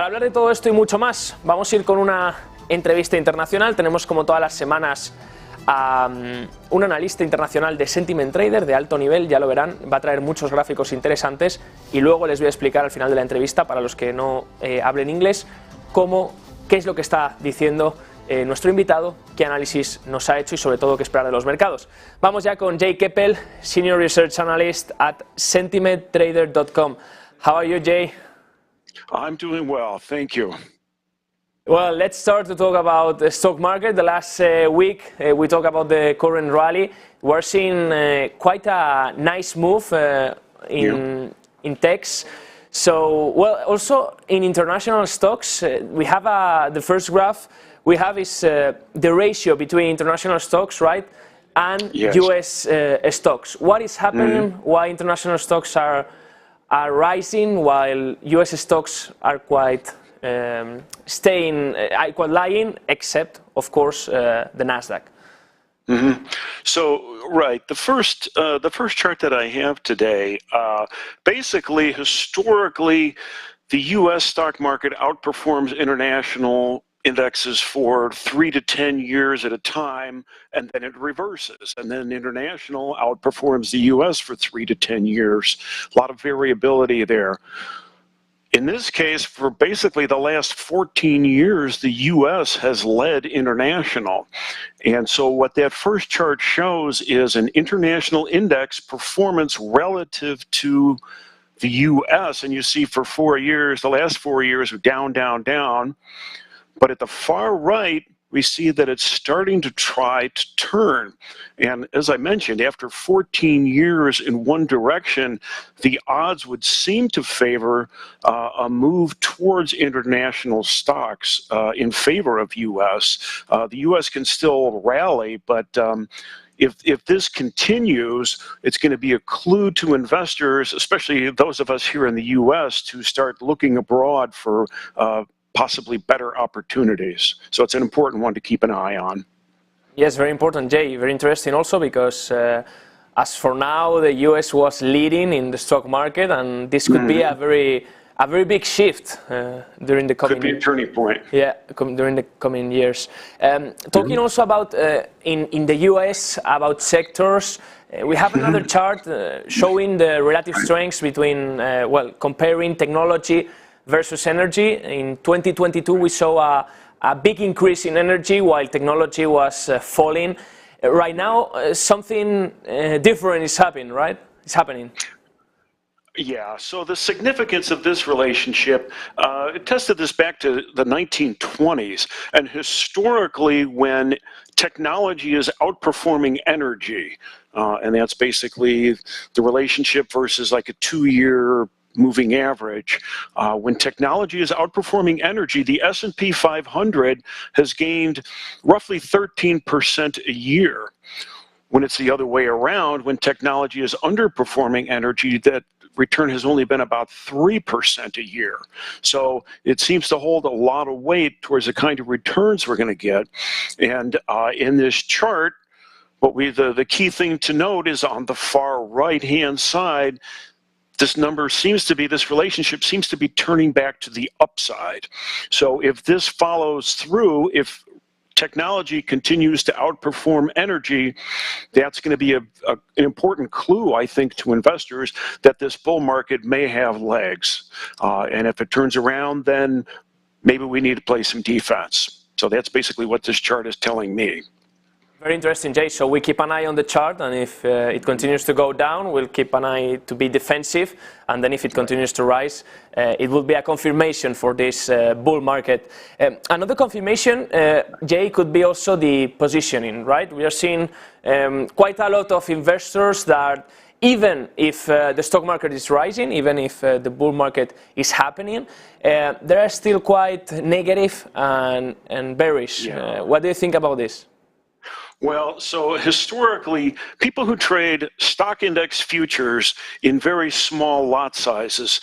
Para hablar de todo esto y mucho más, vamos a ir con una entrevista internacional. Tenemos como todas las semanas a un analista internacional de sentiment trader de alto nivel, ya lo verán, va a traer muchos gráficos interesantes y luego les voy a explicar al final de la entrevista, para los que no hablen inglés, qué es lo que está diciendo nuestro invitado, qué análisis nos ha hecho y sobre todo qué esperar de los mercados. Vamos ya con Jay Kaepple, Senior Research Analyst at sentimenttrader.com. How are you, Jay? I'm doing well, thank you. Well, let's start to talk about the stock market. The last week we talked about the current rally. We're seeing quite a nice move in techs. So, well, also in international stocks, we have the first graph we have is the ratio between international stocks, right, and US stocks. What is happening? Why international stocks are rising while US stocks are quite quite lying, except, of course, the Nasdaq. So, right, the first chart that I have today, basically, historically, the U.S. stock market outperforms international indexes for 3 to 10 years at a time, and then it reverses. And then international outperforms the U.S. for 3 to 10 years. A lot of variability there. In this case, for basically the last 14 years, the U.S. has led international. And so what that first chart shows is an international index performance relative to the U.S. And you see for 4 years, the last 4 years are down, down, down. But at the far right, we see that it's starting to try to turn. And as I mentioned, after 14 years in one direction, the odds would seem to favor a move towards international stocks in favor of U.S. The U.S. can still rally, but if this continues, it's going to be a clue to investors, especially those of us here in the U.S., to start looking abroad for possibly better opportunities. So it's an important one to keep an eye on. Yes, very important, Jay. Very interesting also because as for now, the US was leading in the stock market, and this could be a very big shift during the coming. Could be a turning point. Yeah, during the coming years. Talking also about in the US about sectors. We have another chart showing the relative strengths between comparing technology versus energy. In 2022, we saw a big increase in energy while technology was falling. Right now, something different is happening, right? It's happening. Yeah, so the significance of this relationship, it tested this back to the 1920s, and historically when technology is outperforming energy, and that's basically the relationship versus like a 2-year moving average. When technology is outperforming energy, the S&P 500 has gained roughly 13% a year. When it's the other way around, when technology is underperforming energy, that return has only been about 3% a year. So it seems to hold a lot of weight towards the kind of returns we're going to get. And in this chart, the key thing to note is on the far right-hand side, this relationship seems to be turning back to the upside. So if this follows through, if technology continues to outperform energy, that's going to be an important clue, I think, to investors that this bull market may have legs. And if it turns around, then maybe we need to play some defense. So that's basically what this chart is telling me. Very interesting, Jay. So we keep an eye on the chart, and if it continues to go down, we'll keep an eye to be defensive, and then if it continues to rise, it will be a confirmation for this bull market. Another confirmation, Jay, could be also the positioning, right? We are seeing quite a lot of investors that even if the stock market is rising, even if the bull market is happening, they are still quite negative and bearish. What do you think about this? Well, so historically, people who trade stock index futures in very small lot sizes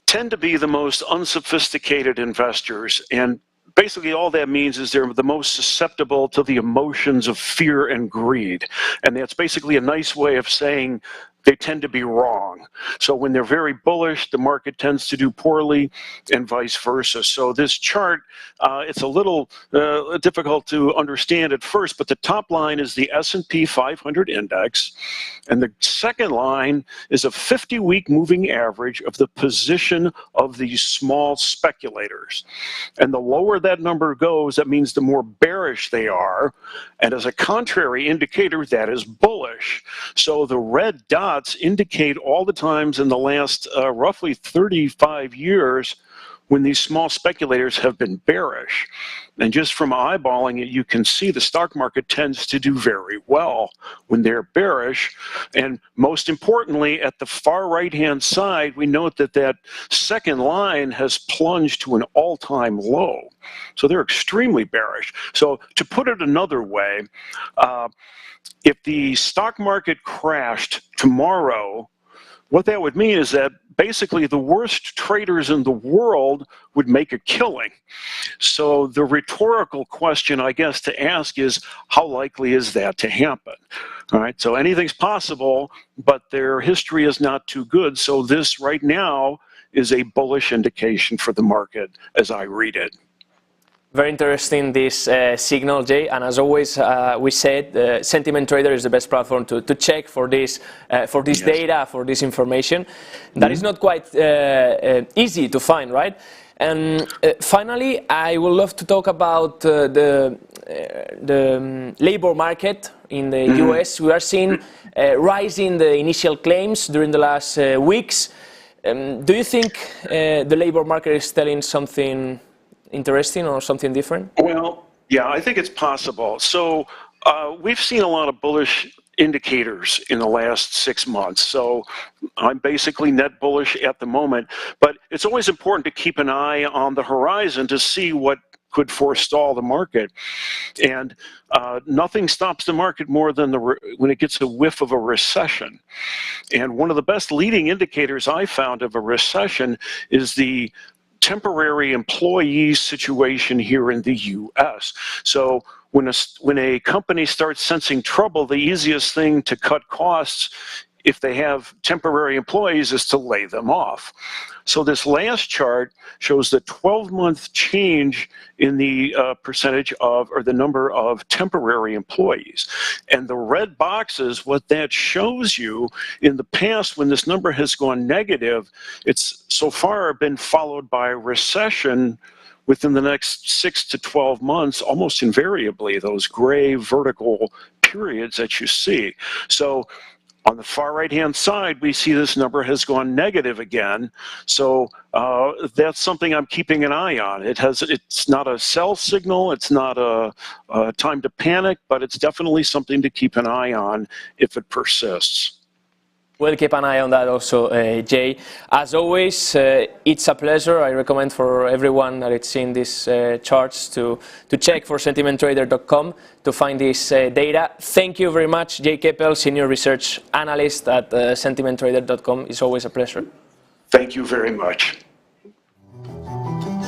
tend to be the most unsophisticated investors. And basically all that means is they're the most susceptible to the emotions of fear and greed. And that's basically a nice way of saying they tend to be wrong. So when they're very bullish, the market tends to do poorly, and vice versa. So this chart, it's a little difficult to understand at first, but the top line is the S&P 500 index, and the second line is a 50-week moving average of the position of these small speculators. And the lower that number goes, that means the more bearish they are, and as a contrary indicator, that is bullish. So the red dots indicate all the times in the last roughly 35 years when these small speculators have been bearish. And just from eyeballing it, you can see the stock market tends to do very well when they're bearish. And most importantly, at the far right-hand side, we note that that second line has plunged to an all-time low. So they're extremely bearish. So to put it another way, if the stock market crashed tomorrow, what that would mean is that basically the worst traders in the world would make a killing. So the rhetorical question, I guess, to ask is, how likely is that to happen? All right, so anything's possible, but their history is not too good. So this right now is a bullish indication for the market as I read it. Very interesting, this signal, Jay, and as always we said, Sentiment Trader is the best platform to check for this yes. data, for this information. That is not quite easy to find, right? And finally, I would love to talk about the labor market in the US. We are seeing rise in the initial claims during the last weeks. Do you think the labor market is telling something interesting or something different? Well, yeah, I think it's possible. So we've seen a lot of bullish indicators in the last 6 months. So I'm basically net bullish at the moment, but it's always important to keep an eye on the horizon to see what could forestall the market. And nothing stops the market more than when it gets a whiff of a recession. And one of the best leading indicators I found of a recession is the temporary employee situation here in the U.S. So when a company starts sensing trouble, the easiest thing to cut costs if they have temporary employees is to lay them off. So this last chart shows the 12-month change in the percentage of, or the number of temporary employees. And the red boxes, what that shows you, in the past when this number has gone negative, it's so far been followed by a recession within the next 6 to 12 months, almost invariably, those gray vertical periods that you see. So on the far right-hand side, we see this number has gone negative again. So that's something I'm keeping an eye on. It's not a sell signal, it's not a time to panic, but it's definitely something to keep an eye on if it persists. We'll keep an eye on that also, Jay. As always, it's a pleasure. I recommend for everyone that it's in these charts to check for sentimenttrader.com to find this data. Thank you very much, Jay Kaepple, Senior Research Analyst at sentimenttrader.com. It's always a pleasure. Thank you very much.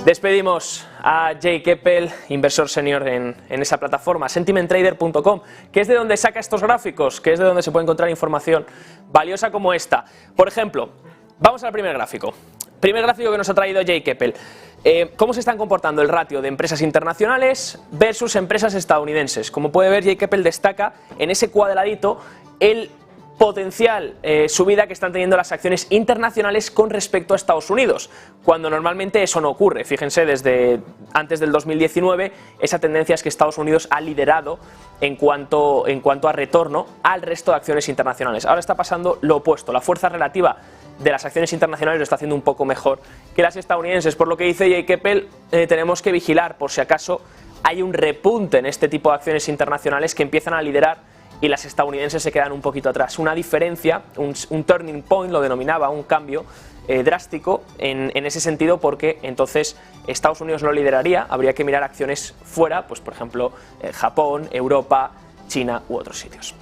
Despedimos a Jay Kaepple, inversor senior en esa plataforma, sentimenttrader.com, que es de donde saca estos gráficos, que es de donde se puede encontrar información valiosa como esta. Por ejemplo, vamos al primer gráfico. Primer gráfico que nos ha traído Jay Kaepple. ¿Cómo se están comportando el ratio de empresas internacionales versus empresas estadounidenses? Como puede ver, Jay Kaepple destaca en ese cuadradito el potencial subida que están teniendo las acciones internacionales con respecto a Estados Unidos, cuando normalmente eso no ocurre. Fíjense, desde antes del 2019 esa tendencia es que Estados Unidos ha liderado en cuanto a retorno al resto de acciones internacionales. Ahora está pasando lo opuesto, la fuerza relativa de las acciones internacionales lo está haciendo un poco mejor que las estadounidenses, por lo que dice Jay Kaepple, tenemos que vigilar por si acaso hay un repunte en este tipo de acciones internacionales que empiezan a liderar y las estadounidenses se quedan un poquito atrás. Una diferencia, un turning point, lo denominaba, un cambio drástico en ese sentido, porque entonces Estados Unidos no lideraría, habría que mirar acciones fuera, pues por ejemplo Japón, Europa, China u otros sitios.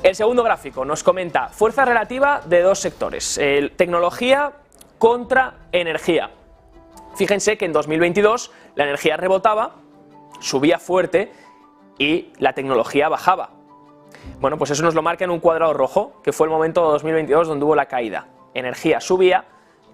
El segundo gráfico nos comenta fuerza relativa de dos sectores, tecnología contra energía. Fíjense que en 2022 la energía rebotaba, subía fuerte y la tecnología bajaba. Bueno, pues eso nos lo marca en un cuadrado rojo, que fue el momento de 2022 donde hubo la caída. Energía subía,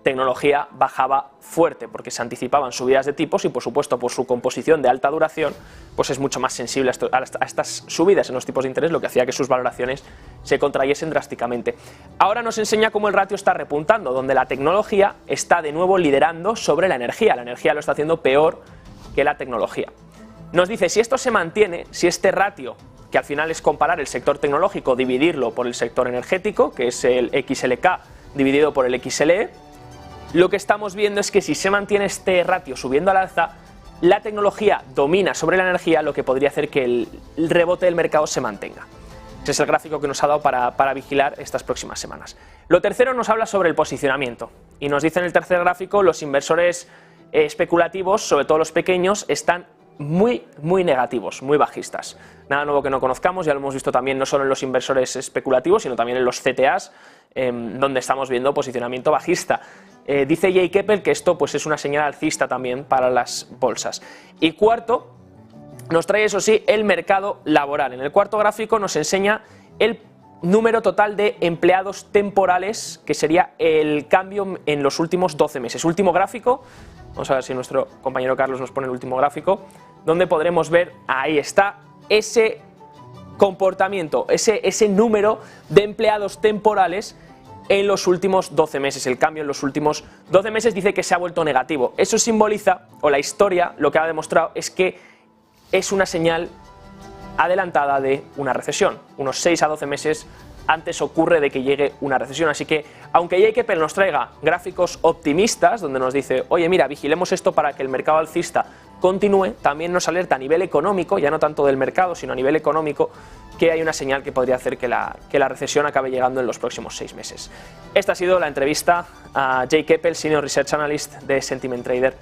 tecnología bajaba fuerte, porque se anticipaban subidas de tipos y, por supuesto, por su composición de alta duración, pues es mucho más sensible a estas subidas en los tipos de interés, lo que hacía que sus valoraciones se contrayesen drásticamente. Ahora nos enseña cómo el ratio está repuntando, donde la tecnología está de nuevo liderando sobre la energía. La energía lo está haciendo peor que la tecnología. Nos dice, si esto se mantiene, si este ratio, que al final es comparar el sector tecnológico, dividirlo por el sector energético, que es el XLK dividido por el XLE, lo que estamos viendo es que si se mantiene este ratio subiendo al alza, la tecnología domina sobre la energía, lo que podría hacer que el rebote del mercado se mantenga. Ese es el gráfico que nos ha dado para vigilar estas próximas semanas. Lo tercero nos habla sobre el posicionamiento y nos dice en el tercer gráfico los inversores especulativos, sobre todo los pequeños, están muy negativos, muy bajistas. Nada nuevo que no conozcamos, ya lo hemos visto también no solo en los inversores especulativos, sino también en los CTAs, donde estamos viendo posicionamiento bajista. Dice Jay Kaepple que esto pues, es una señal alcista también para las bolsas. Y cuarto, nos trae eso sí el mercado laboral. En el cuarto gráfico nos enseña el número total de empleados temporales, que sería el cambio en los últimos 12 meses. Último gráfico, vamos a ver si nuestro compañero Carlos nos pone el último gráfico, donde podremos ver, ahí está, ese comportamiento, ese número de empleados temporales en los últimos 12 meses. El cambio en los últimos 12 meses dice que se ha vuelto negativo. Eso simboliza, o la historia lo que ha demostrado es que es una señal adelantada de una recesión. Unos 6 a 12 meses antes ocurre de que llegue una recesión. Así que, aunque Jay Kaepple nos traiga gráficos optimistas, donde nos dice, oye mira, vigilemos esto para que el mercado alcista continúe, también nos alerta a nivel económico, ya no tanto del mercado, sino a nivel económico, que hay una señal que podría hacer que la recesión acabe llegando en los próximos 6 meses. Esta ha sido la entrevista a Jay Kaepple, Senior Research Analyst de Sentiment Trader.